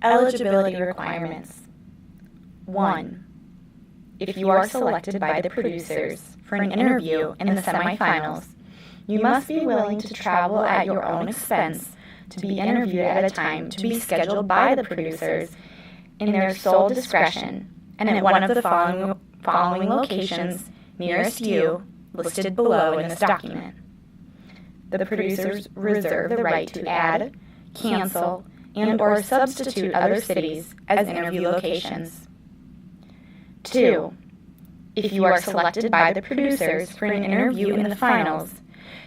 Eligibility requirements. 1. If you are selected by the producers for an interview in the semifinals, you must be willing to travel at your own expense to be interviewed at a time to be scheduled by the producers in their sole discretion and at one of the following locations nearest you, listed below in this document. The producers reserve the right to add, cancel, and/or substitute other cities as interview locations. 2. If you are selected by the producers for an interview in the finals,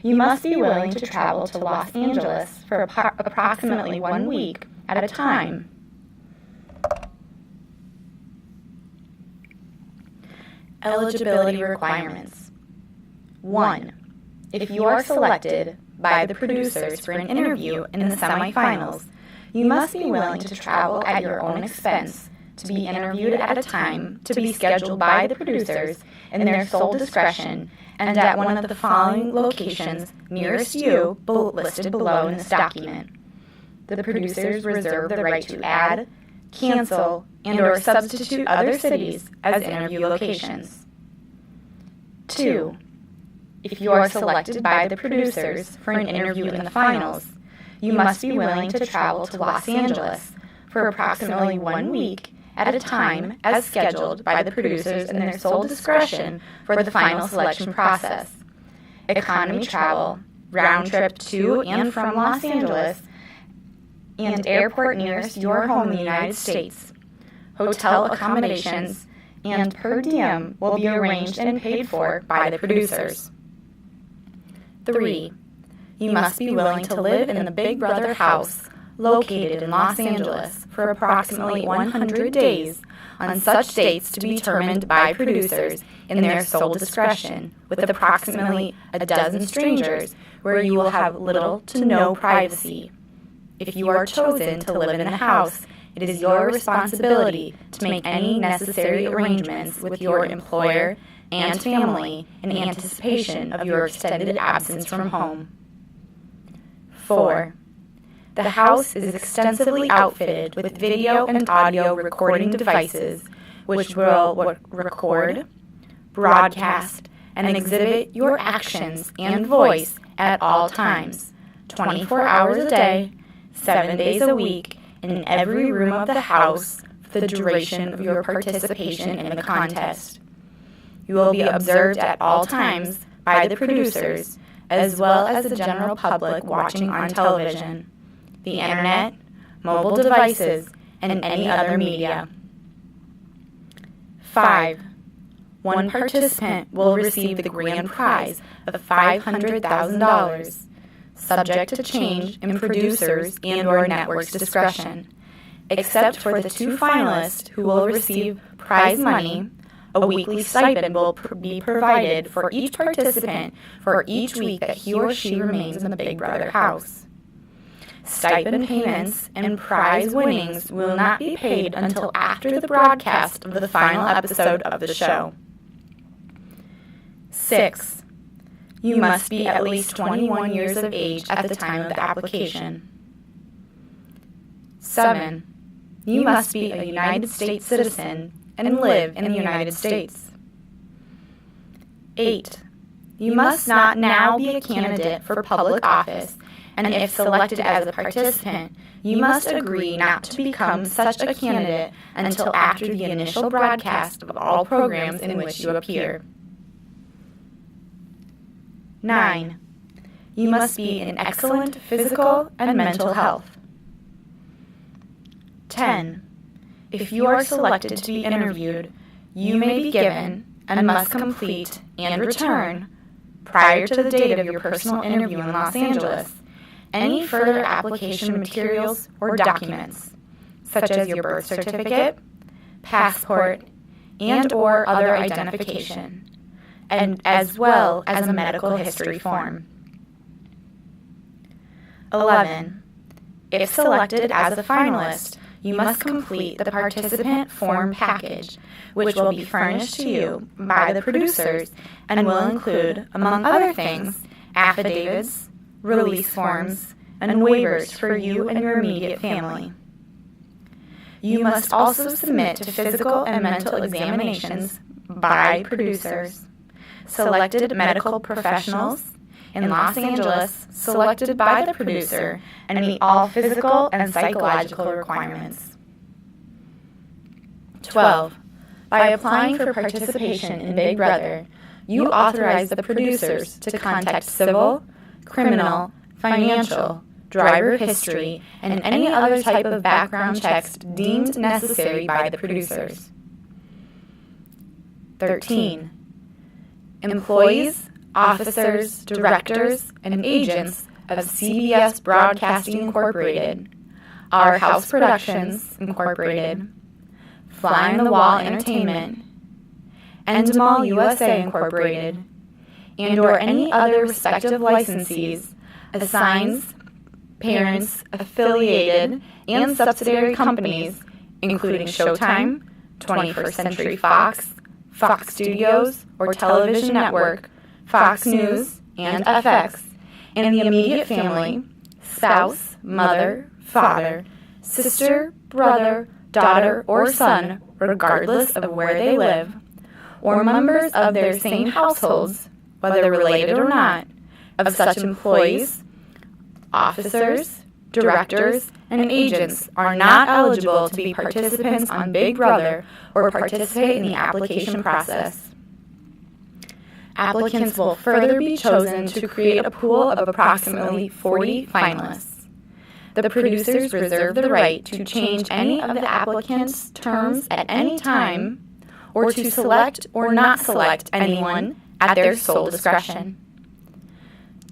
you must be willing to travel to Los Angeles for approximately 1 week at a time. Eligibility requirements. 1. If you are selected by the producers for an interview in the semifinals, you must be willing to travel at your own expense to be interviewed at a time to be scheduled by the producers in their sole discretion and at one of the following locations nearest you, listed below in this document. The producers reserve the right to add, cancel, and/or substitute other cities as interview locations. 2. If you are selected by the producers for an interview in the finals, you must be willing to travel to Los Angeles for approximately 1 week at a time as scheduled by the producers in their sole discretion for the final selection process. Economy travel, round trip to and from Los Angeles, and airport nearest your home in the United States. Hotel accommodations and per diem will be arranged and paid for by the producers. 3. You must be willing to live in the Big Brother house located in Los Angeles for approximately 100 days on such dates to be determined by producers in their sole discretion, with approximately a dozen strangers where you will have little to no privacy. If you are chosen to live in the house, it is your responsibility to make any necessary arrangements with your employer and family in anticipation of your extended absence from home. 4. The house is extensively outfitted with video and audio recording devices which will record, broadcast, and exhibit your actions and voice at all times, 24 hours a day, 7 days a week, in every room of the house for the duration of your participation in the contest. You will be observed at all times by the producers, as well as the general public watching on television, the internet, mobile devices, and any other media. 5. One participant will receive the grand prize of $500,000, subject to change in producers and/or network's discretion, except for the 2 finalists who will receive prize money. A weekly stipend will be provided for each participant for each week that he or she remains in the Big Brother house. Stipend payments and prize winnings will not be paid until after the broadcast of the final episode of the show. 6. You must be at least 21 years of age at the time of the application. 7. You must be a United States citizen and live in the United States. 8. You must not now be a candidate for public office, and if selected as a participant, you must agree not to become such a candidate until after the initial broadcast of all programs in which you appear. 9. You must be in excellent physical and mental health. 10. If you are selected to be interviewed, you may be given and must complete and return, prior to the date of your personal interview in Los Angeles, any further application materials or documents, such as your birth certificate, passport, and/or other identification, and as well as a medical history form. 11. If selected as a finalist, you must complete the participant form package, which will be furnished to you by the producers and will include, among other things, affidavits, release forms, and waivers for you and your immediate family. You must also submit to physical and mental examinations by producers, selected medical professionals in Los Angeles selected by the producer and meet all physical and psychological requirements. 12. By applying for participation in Big Brother, you authorize the producers to contact civil, criminal, financial, driver history, and any other type of background checks deemed necessary by the producers. 13. Employees, officers, directors, and agents of CBS Broadcasting Incorporated, Our House Productions Incorporated, Fly on the Wall Entertainment, Endemol USA Incorporated, and or any other respective licensees, assigns, parents, affiliated, and subsidiary companies, including Showtime, 21st Century Fox, Fox Studios or Television Network, Fox News, and FX, and the immediate family, spouse, mother, father, sister, brother, daughter, or son, regardless of where they live, or members of their same households, whether related or not, of such employees, officers, directors, and agents are not eligible to be participants on Big Brother or participate in the application process. Applicants will further be chosen to create a pool of approximately 40 finalists. The producers reserve the right to change any of the applicants' terms at any time or to select or not select anyone at their sole discretion.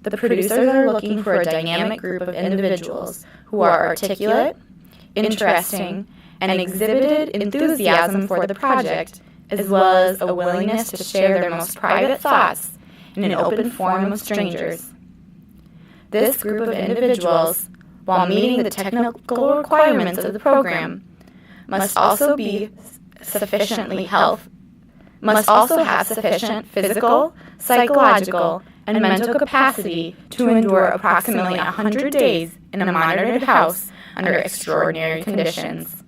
The producers are looking for a dynamic group of individuals who are articulate, interesting, and exhibited enthusiasm for the project, as well as a willingness to share their most private thoughts in an open forum of strangers. This group of individuals, while meeting the technical requirements of the program, must also have sufficient physical, psychological, and mental capacity to endure approximately 100 days in a monitored house under extraordinary conditions.